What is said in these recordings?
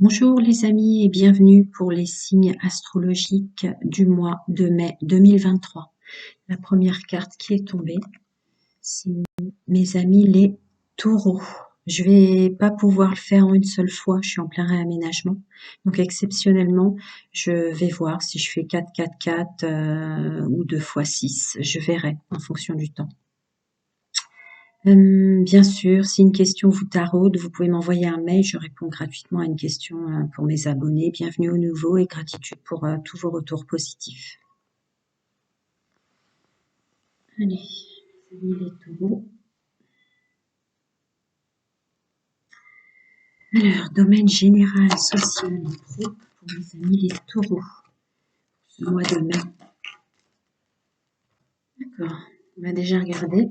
Bonjour les amis et bienvenue pour les signes astrologiques du mois de mai 2023. La première carte qui est tombée, c'est mes amis les taureaux. Je vais pas pouvoir le faire en une seule fois, je suis en plein réaménagement. Donc exceptionnellement, je vais voir si je fais 4-4-4 ou 2 x 6. Je verrai en fonction du temps. Bien sûr, si une question vous taraude, vous pouvez m'envoyer un mail, je réponds gratuitement à une question pour mes abonnés. Bienvenue au nouveau et gratitude pour tous vos retours positifs. Allez, les taureaux. Alors, domaine général, social et pro pour mes amis les taureaux. Ce mois de mai. D'accord, on va déjà regarder.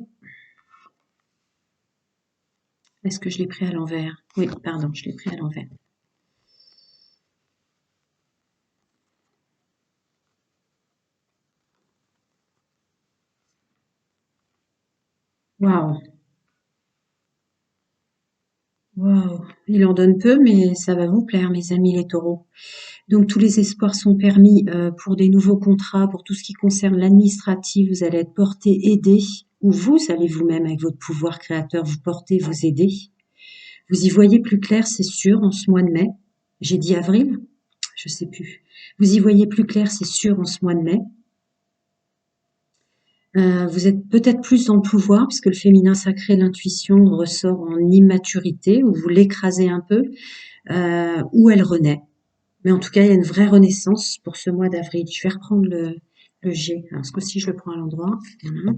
Est-ce que je l'ai pris à l'envers? Oui, pardon, je l'ai pris à l'envers. Waouh! Waouh! Il en donne peu, mais ça va vous plaire, mes amis les taureaux. Donc tous les espoirs sont permis pour des nouveaux contrats, pour tout ce qui concerne l'administratif, vous allez être porté, aidé, ou vous allez vous-même avec votre pouvoir créateur vous porter, vous aider. Vous y voyez plus clair, c'est sûr, en ce mois de mai. J'ai dit avril? Je sais plus. Vous y voyez plus clair, c'est sûr, en ce mois de mai. Vous êtes peut-être plus dans le pouvoir, puisque le féminin sacré, l'intuition ressort en immaturité, ou vous l'écrasez un peu, ou elle renaît. Mais en tout cas, il y a une vraie renaissance pour ce mois d'avril. Je vais reprendre le G. Alors, ce coup-ci, je le prends à l'endroit. Voilà.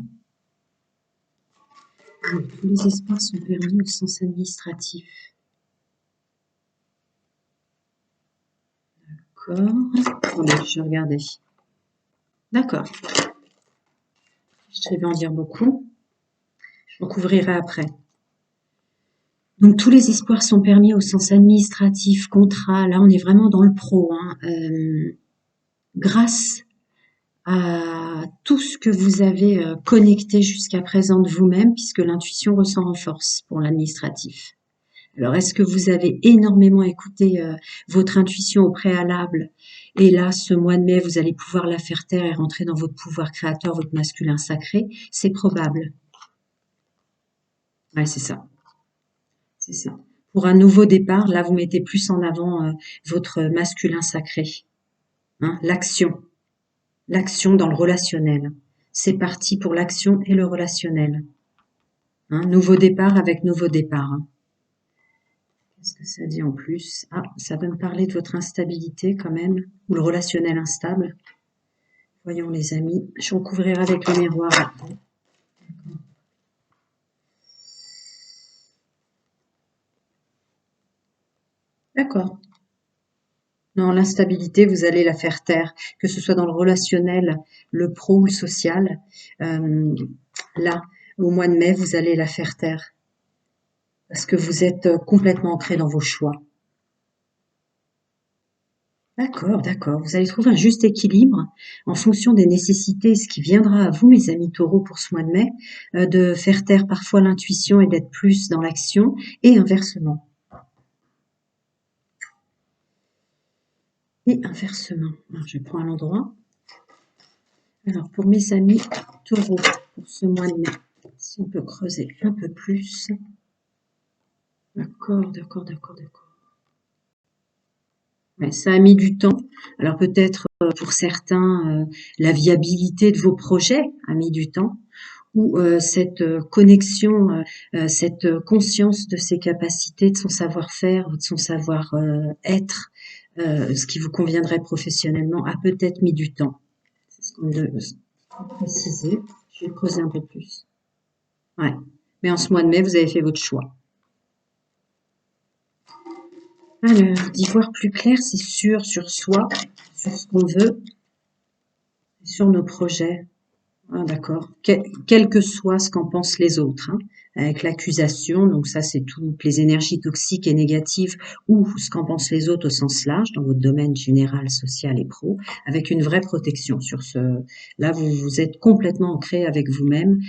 Tous les espoirs sont permis au sens administratif. D'accord. Attendez, je vais regarder. D'accord. Je vais en dire beaucoup. Je recouvrirai après. Donc, tous les espoirs sont permis au sens administratif, contrat. Là, on est vraiment dans le pro. Grâce à tout ce que vous avez connecté jusqu'à présent de vous-même, puisque l'intuition ressort en force pour l'administratif. Alors, est-ce que vous avez énormément écouté votre intuition au préalable et là, ce mois de mai, vous allez pouvoir la faire taire et rentrer dans votre pouvoir créateur, votre masculin sacré? C'est probable. Ouais, c'est ça. C'est ça. Pour un nouveau départ, là, vous mettez plus en avant votre masculin sacré. Hein, l'action dans le relationnel. C'est parti pour l'action et le relationnel. Hein, nouveau départ avec nouveau départ. Hein. Qu'est-ce que ça dit en plus? Ah, ça va me parler de votre instabilité quand même, ou le relationnel instable. Voyons les amis, je recouvrirai avec le miroir après. D'accord. Non, l'instabilité, vous allez la faire taire, que ce soit dans le relationnel, le pro ou le social. Là, au mois de mai, vous allez la faire taire, parce que vous êtes complètement ancré dans vos choix. D'accord, d'accord. Vous allez trouver un juste équilibre en fonction des nécessités, ce qui viendra à vous, mes amis taureaux, pour ce mois de mai, de faire taire parfois l'intuition et d'être plus dans l'action, et inversement. Et inversement. Alors, je prends à l'endroit. Alors, pour mes amis taureaux, pour ce mois de mai, si on peut creuser un peu plus. D'accord, d'accord, d'accord, d'accord. Ouais, ça a mis du temps. Alors peut-être pour certains, la viabilité de vos projets a mis du temps, ou cette connexion, cette conscience de ses capacités, de son savoir-faire, de son savoir-être, ce qui vous conviendrait professionnellement, a peut-être mis du temps. C'est ce qu'on me préciser. Je vais creuser un peu plus. Ouais. Mais en ce mois de mai, vous avez fait votre choix. Alors, d'y voir plus clair, c'est sûr, sur soi, sur ce qu'on veut, sur nos projets. Ah, d'accord. Quel que soit ce qu'en pensent les autres, hein, avec l'accusation, donc ça c'est toutes les énergies toxiques et négatives, ou ce qu'en pensent les autres au sens large, dans votre domaine général, social et pro, avec une vraie protection sur ce. Là, vous êtes complètement ancré avec vous-même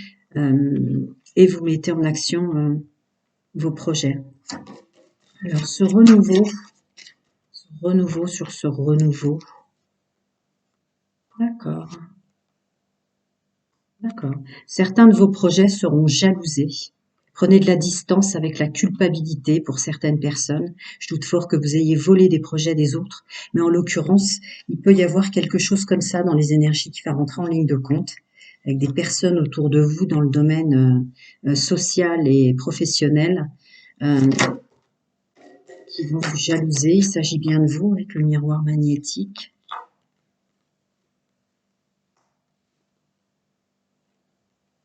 et vous mettez en action vos projets. Alors, ce renouveau, renouveau sur ce renouveau. D'accord, d'accord. Certains de vos projets seront jalousés. Prenez de la distance avec la culpabilité pour certaines personnes. Je doute fort que vous ayez volé des projets des autres, mais en l'occurrence, il peut y avoir quelque chose comme ça dans les énergies qui va rentrer en ligne de compte, avec des personnes autour de vous dans le domaine social et professionnel euh, qui vont vous jalouser. Il s'agit bien de vous avec le miroir magnétique.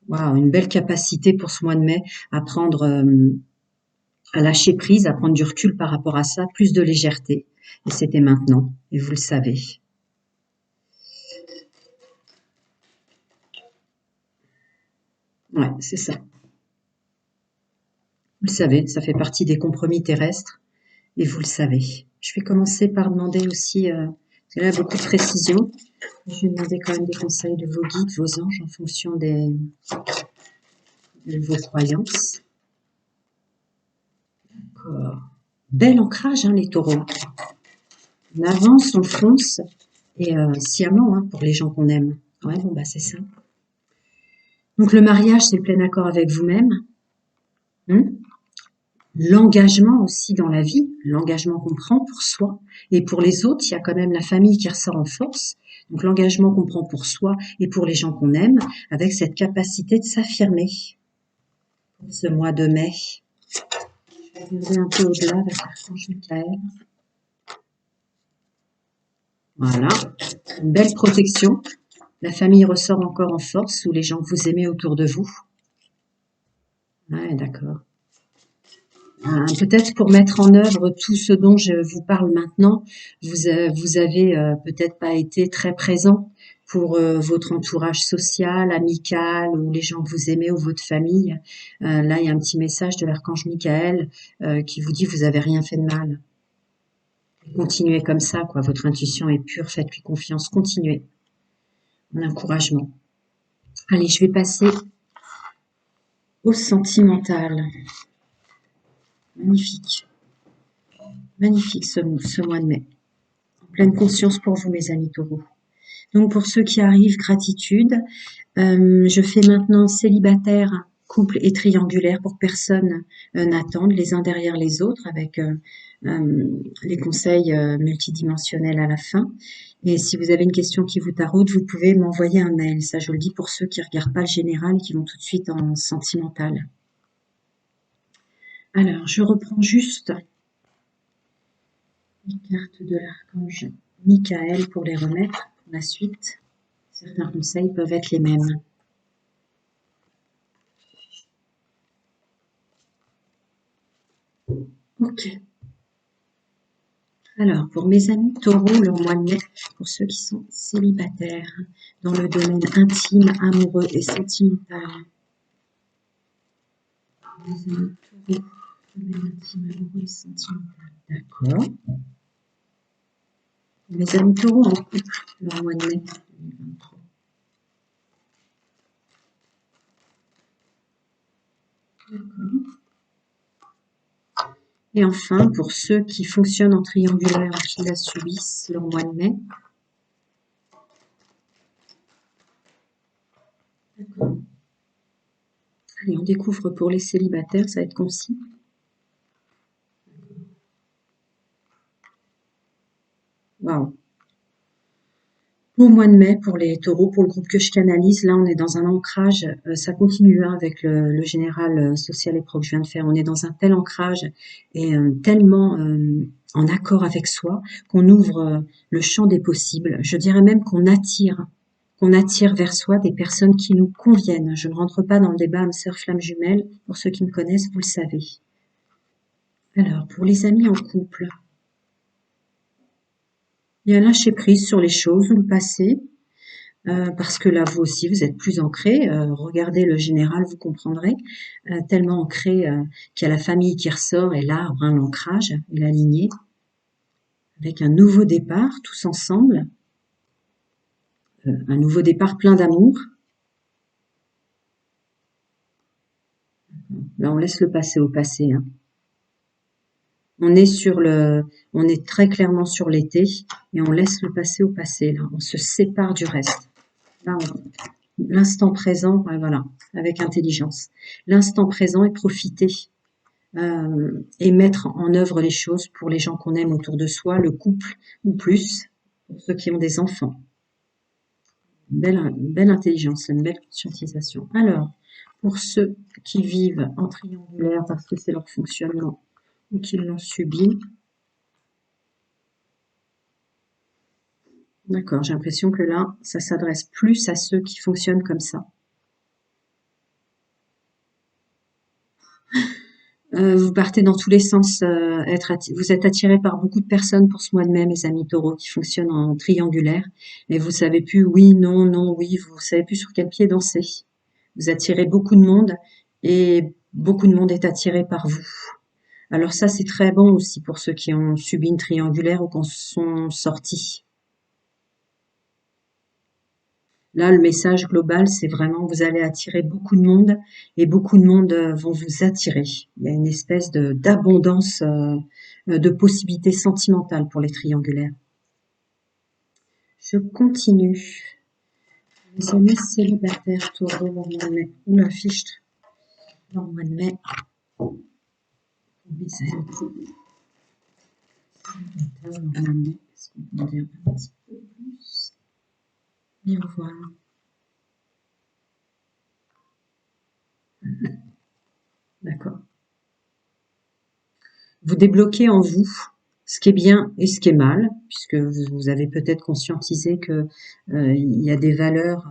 Waouh, une belle capacité pour ce mois de mai à prendre, à lâcher prise, à prendre du recul par rapport à ça, plus de légèreté. Et c'était maintenant, et vous le savez. Ouais, c'est ça. Vous le savez, ça fait partie des compromis terrestres, et vous le savez. Je vais commencer par demander aussi, parce que là, beaucoup de précision. Je vais demander quand même des conseils de vos guides, vos anges, en fonction de vos croyances. D'accord. Bel ancrage, hein, les taureaux. On avance, on fonce, et sciemment, hein, pour les gens qu'on aime. Ouais, bon, bah, c'est ça. Donc, le mariage, c'est le plein accord avec vous-même. L'engagement aussi dans la vie, l'engagement qu'on prend pour soi et pour les autres, il y a quand même la famille qui ressort en force. Donc, l'engagement qu'on prend pour soi et pour les gens qu'on aime, avec cette capacité de s'affirmer pour ce mois de mai. Je vais regarder un peu au-delà avec l'archange Michael. Voilà, une belle protection. La famille ressort encore en force ou les gens que vous aimez autour de vous. Ouais, d'accord. Peut-être pour mettre en œuvre tout ce dont je vous parle maintenant, vous avez peut-être pas été très présent pour votre entourage social, amical ou les gens que vous aimez ou votre famille. Là, il y a un petit message de l'archange Michael qui vous dit vous avez rien fait de mal. Continuez comme ça, quoi. Votre intuition est pure, faites-lui confiance, continuez. Un encouragement. Allez, je vais passer au sentimental. Magnifique. Magnifique ce mois de mai. En pleine conscience pour vous, mes amis taureaux. Donc, pour ceux qui arrivent, gratitude. Je fais maintenant célibataire, couple et triangulaire pour que personne n'attende les uns derrière les autres avec les conseils multidimensionnels à la fin. Et si vous avez une question qui vous taraude, vous pouvez m'envoyer un mail. Ça, je le dis pour ceux qui ne regardent pas le général et qui vont tout de suite en sentimental. Alors, je reprends juste les cartes de l'archange Michael pour les remettre pour la suite. Certains conseils peuvent être les mêmes. Ok. Alors, pour mes amis taureaux, leur mois de mai, pour ceux qui sont célibataires, dans le domaine intime, amoureux et sentimental. Mes amis taureaux, domaine intime, amoureux et sentimental. D'accord. Mes amis taureaux en couple, leur mois de mai 2023. D'accord. Et enfin, pour ceux qui fonctionnent en triangulaire ou qui la subissent, leur mois de mai. D'accord. Allez, on découvre pour les célibataires, ça va être concis. Waouh. Au mois de mai, pour les taureaux, pour le groupe que je canalise, là, on est dans un ancrage, ça continue hein, avec le général social et pro que je viens de faire. On est dans un tel ancrage et tellement en accord avec soi qu'on ouvre le champ des possibles. Je dirais même qu'on attire vers soi des personnes qui nous conviennent. Je ne rentre pas dans le débat âme sœur flamme jumelle. Pour ceux qui me connaissent, vous le savez. Alors, pour les amis en couple, il y a lâcher prise sur les choses ou le passé. Parce que là, vous aussi, vous êtes plus ancré. Regardez le général, vous comprendrez. Tellement ancré qu'il y a la famille qui ressort et l'arbre, hein, l'ancrage et la lignée. Avec un nouveau départ, tous ensemble. Un nouveau départ plein d'amour. Là, on laisse le passé au passé. Hein. On est on est très clairement sur l'été et on laisse le passé au passé. Là, on se sépare du reste. Là, l'instant présent, ouais, voilà, avec intelligence. L'instant présent et profiter et mettre en œuvre les choses pour les gens qu'on aime autour de soi, le couple ou plus, pour ceux qui ont des enfants. Une belle intelligence, une belle conscientisation. Alors, pour ceux qui vivent en triangulaire parce que c'est leur fonctionnement ou qui l'ont subi, d'accord, j'ai l'impression que là, ça s'adresse plus à ceux qui fonctionnent comme ça. Vous partez dans tous les sens, vous êtes attiré par beaucoup de personnes pour ce mois de mai, mes amis taureaux, qui fonctionnent en triangulaire. Et vous savez plus oui, non, non, oui, vous savez plus sur quel pied danser. Vous attirez beaucoup de monde et beaucoup de monde est attiré par vous. Alors ça, c'est très bon aussi pour ceux qui ont subi une triangulaire ou qui en sont sortis. Là, le message global, c'est vraiment vous allez attirer beaucoup de monde et beaucoup de monde vont vous attirer. Il y a une espèce d'abondance de possibilités sentimentales pour les triangulaires. Je continue. Les amis célibataires, taureau, dans le mois de mai. Oula, fiche. Dans le mois de mai. Mes amis célibataires, dans le mois de mai. Est-ce qu'on peut en dire un petit peu plus? Miroir. D'accord. Vous débloquez en vous ce qui est bien et ce qui est mal, puisque vous avez peut-être conscientisé que il y a des valeurs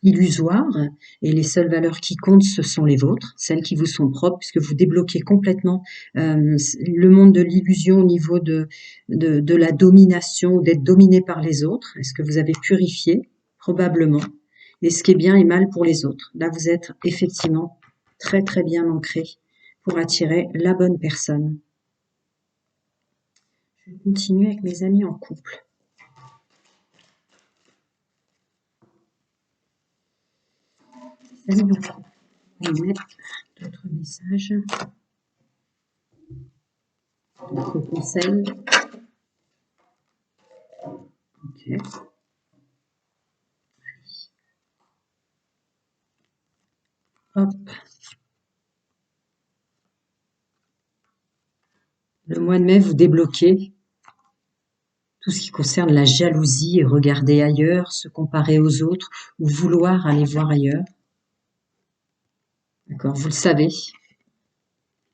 illusoires et les seules valeurs qui comptent, ce sont les vôtres, celles qui vous sont propres, puisque vous débloquez complètement le monde de l'illusion au niveau de la domination, d'être dominé par les autres. Est-ce que vous avez purifié? Probablement. Et ce qui est bien et mal pour les autres. Là, vous êtes effectivement très très bien ancré pour attirer la bonne personne. Je vais continuer avec mes amis en couple. Les amis en couple. On va mettre d'autres messages, d'autres conseils. Ok. Hop. Le mois de mai, vous débloquez tout ce qui concerne la jalousie et regarder ailleurs, se comparer aux autres ou vouloir aller voir ailleurs. D'accord, vous le savez.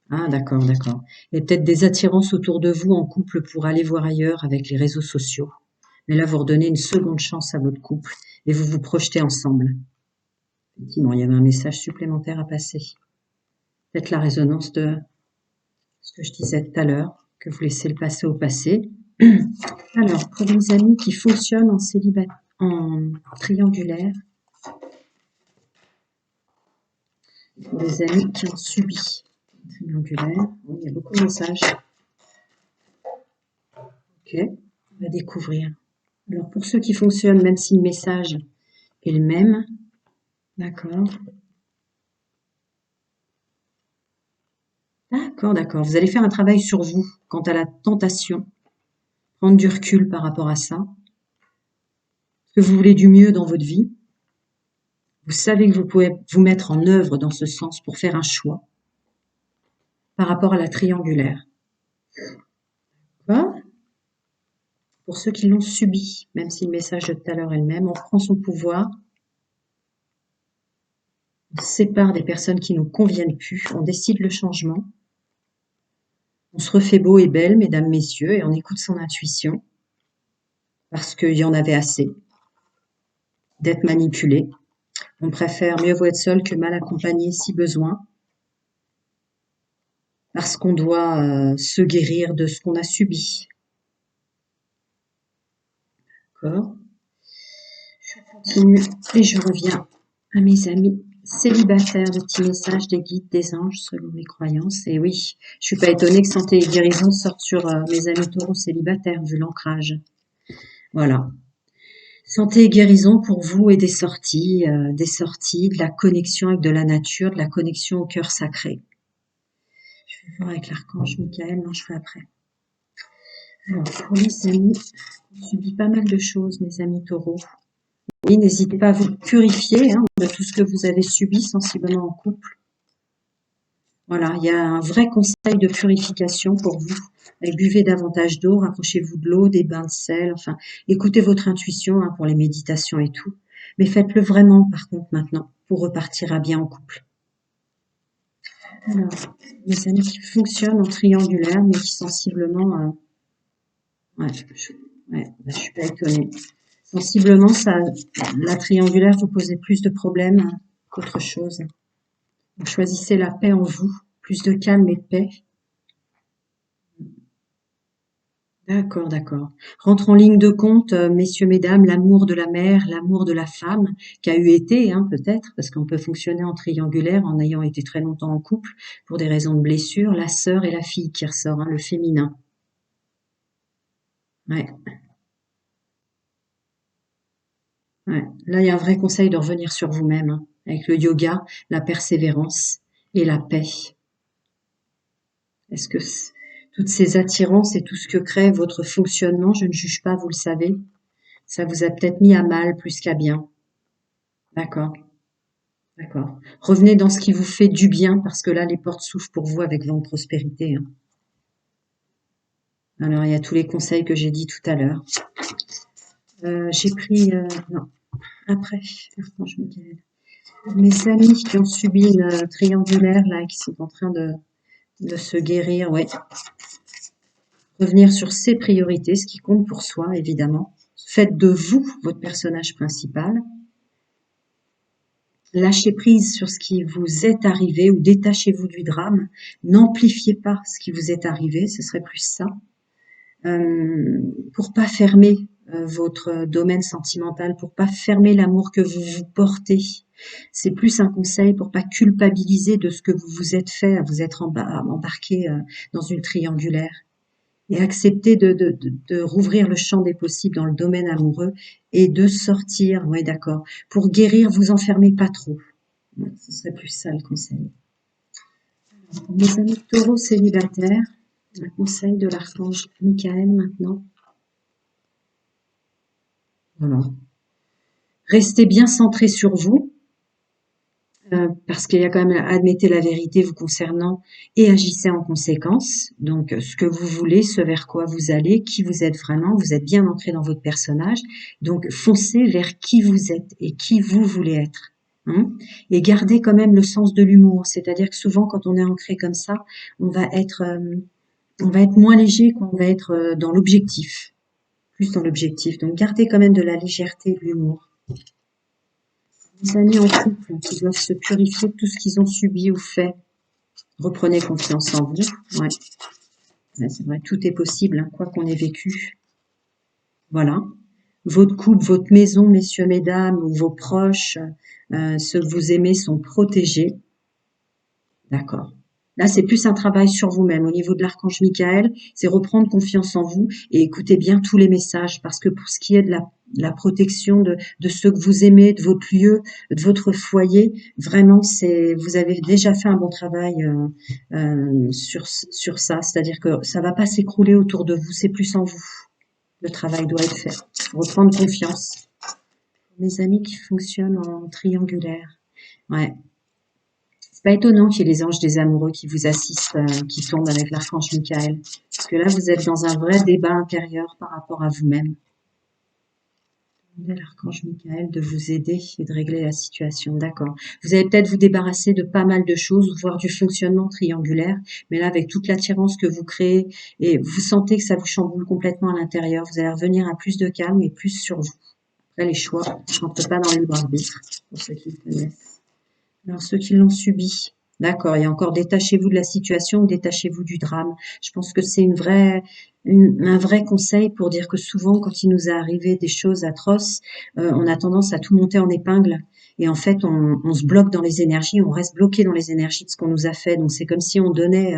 Ah, d'accord, d'accord. Il y a peut-être des attirances autour de vous en couple pour aller voir ailleurs avec les réseaux sociaux. Mais là, vous redonnez une seconde chance à votre couple et vous vous projetez ensemble. Effectivement, il y avait un message supplémentaire à passer. Peut-être la résonance de ce que je disais tout à l'heure, que vous laissez le passé au passé. Alors, pour les amis qui fonctionnent en célibataire, en triangulaire, pour les amis qui ont subi triangulaire, oui, il y a beaucoup de messages. Ok, on va découvrir. Alors, pour ceux qui fonctionnent, même si le message est le même, d'accord. D'accord, d'accord. Vous allez faire un travail sur vous quant à la tentation, prendre du recul par rapport à ça. Est-ce que vous voulez du mieux dans votre vie? Vous savez que vous pouvez vous mettre en œuvre dans ce sens pour faire un choix par rapport à la triangulaire. D'accord? Pour ceux qui l'ont subi, même si le message de tout à l'heure est le même, on prend son pouvoir, on sépare des personnes qui nous conviennent plus, on décide le changement, on se refait beau et belle, mesdames, messieurs, et on écoute son intuition, parce qu'il y en avait assez d'être manipulé. On préfère mieux vaut être seul que mal accompagné si besoin, parce qu'on doit se guérir de ce qu'on a subi. D'accord? Je continue et je reviens à mes amis célibataires, de petits messages des guides, des anges, selon mes croyances. Et oui, je suis pas étonnée que santé et guérison sortent sur mes amis taureaux célibataires, vu l'ancrage. Voilà. Santé et guérison pour vous et des sorties, de la connexion avec de la nature, de la connexion au cœur sacré. Je vais voir avec l'archange Michael, non, je fais après. Alors, pour les amis, on subit pas mal de choses, mes amis taureaux. Oui, n'hésitez pas à vous purifier de tout ce que vous avez subi sensiblement en couple. Voilà, il y a un vrai conseil de purification pour vous. Buvez davantage d'eau, rapprochez-vous de l'eau, des bains de sel, enfin, écoutez votre intuition pour les méditations et tout. Mais faites-le vraiment, par contre, maintenant, pour repartir à bien en couple. Alors, mes amis qui fonctionnent en triangulaire, mais qui sensiblement... ouais, je suis pas étonnée. Sensiblement, la triangulaire vous posait plus de problèmes qu'autre chose. Donc, choisissez la paix en vous, plus de calme et de paix. D'accord, d'accord. Rentre en ligne de compte, messieurs, mesdames, l'amour de la mère, l'amour de la femme, qui a eu été, peut-être, parce qu'on peut fonctionner en triangulaire en ayant été très longtemps en couple, pour des raisons de blessure, la sœur et la fille qui ressort, le féminin. Ouais, ouais. Là, il y a un vrai conseil de revenir sur vous-même, avec le yoga, la persévérance et la paix. Est-ce que toutes ces attirances et tout ce que crée votre fonctionnement, je ne juge pas, vous le savez, ça vous a peut-être mis à mal plus qu'à bien. D'accord, d'accord. Revenez dans ce qui vous fait du bien, parce que là, les portes s'ouvrent pour vous avec votre prospérité. Alors, il y a tous les conseils que j'ai dit tout à l'heure. J'ai pris... non, après, archange Michael. Mes amis qui ont subi une triangulaire, là, qui sont en train de se guérir, ouais. Revenir sur ses priorités, ce qui compte pour soi, évidemment. Faites de vous votre personnage principal. Lâchez prise sur ce qui vous est arrivé ou détachez-vous du drame. N'amplifiez pas ce qui vous est arrivé, ce serait plus ça. Pour pas fermer votre domaine sentimental, pour pas fermer l'amour que vous vous portez. C'est plus un conseil pour pas culpabiliser de ce que vous vous êtes fait, à vous être embarqué dans une triangulaire. Et accepter de rouvrir le champ des possibles dans le domaine amoureux et de sortir, ouais d'accord, pour guérir, vous enfermez pas trop. Ouais, ce serait plus ça le conseil. Pour mes amis taureaux célibataires, un conseil de l'archange Michael maintenant. Voilà. Restez bien centré sur vous, parce qu'il y a quand même, admettez la vérité vous concernant et agissez en conséquence. Donc, ce que vous voulez, ce vers quoi vous allez, qui vous êtes vraiment, vous êtes bien ancré dans votre personnage. Donc, foncez vers qui vous êtes et qui vous voulez être. Et gardez quand même le sens de l'humour. C'est-à-dire que souvent, quand on est ancré comme ça, on va être moins léger, qu'on va être dans l'objectif, plus dans l'objectif. Donc, gardez quand même de la légèreté et de l'humour. Les amis en couple qui doivent se purifier de tout ce qu'ils ont subi ou fait. Reprenez confiance en vous. Ouais. C'est vrai, tout est possible, quoi qu'on ait vécu. Voilà. Votre couple, votre maison, messieurs, mesdames, ou vos proches, ceux que vous aimez sont protégés. D'accord. Là, c'est plus un travail sur vous-même. Au niveau de l'archange Michael, c'est reprendre confiance en vous et écoutez bien tous les messages, parce que pour ce qui est de la protection de ceux que vous aimez, de votre lieu, de votre foyer, vraiment, vous avez déjà fait un bon travail sur ça. C'est-à-dire que ça va pas s'écrouler autour de vous, c'est plus en vous. Le travail doit être fait. Reprendre confiance. Mes amis qui fonctionnent en triangulaire. Ouais. C'est pas étonnant qu'il y ait les anges des amoureux qui vous assistent, qui tombent avec l'archange Michael. Parce que là, vous êtes dans un vrai débat intérieur par rapport à vous-même. Demandez à l'archange Michael de vous aider et de régler la situation. D'accord. Vous allez peut-être vous débarrasser de pas mal de choses, voire du fonctionnement triangulaire. Mais là, avec toute l'attirance que vous créez, et vous sentez que ça vous chamboule complètement à l'intérieur, vous allez revenir à plus de calme et plus sur vous. Après, les choix, je ne rentre pas dans le libre arbitre, pour ceux qui le connaissent. Alors, ceux qui l'ont subi, d'accord, il y a encore détachez-vous de la situation, détachez-vous du drame. Je pense que c'est un vrai conseil pour dire que souvent, quand il nous est arrivé des choses atroces, on a tendance à tout monter en épingle. Et en fait, on se bloque dans les énergies, on reste bloqué dans les énergies de ce qu'on nous a fait. Donc, c'est comme si on donnait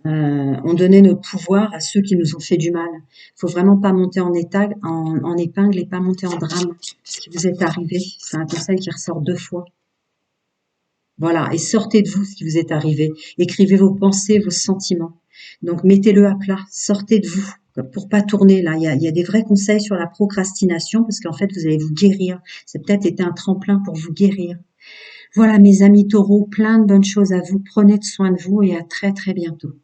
notre pouvoir à ceux qui nous ont fait du mal. Il faut vraiment pas monter en épingle et pas monter en drame. Ce qui vous est arrivé, c'est un conseil qui ressort 2 fois. Voilà, et sortez de vous ce qui vous est arrivé. Écrivez vos pensées, vos sentiments. Donc mettez-le à plat, sortez de vous pour pas tourner là. Il y a des vrais conseils sur la procrastination parce qu'en fait vous allez vous guérir. C'est peut-être été un tremplin pour vous guérir. Voilà mes amis taureaux, plein de bonnes choses à vous. Prenez soin de vous et à très très bientôt.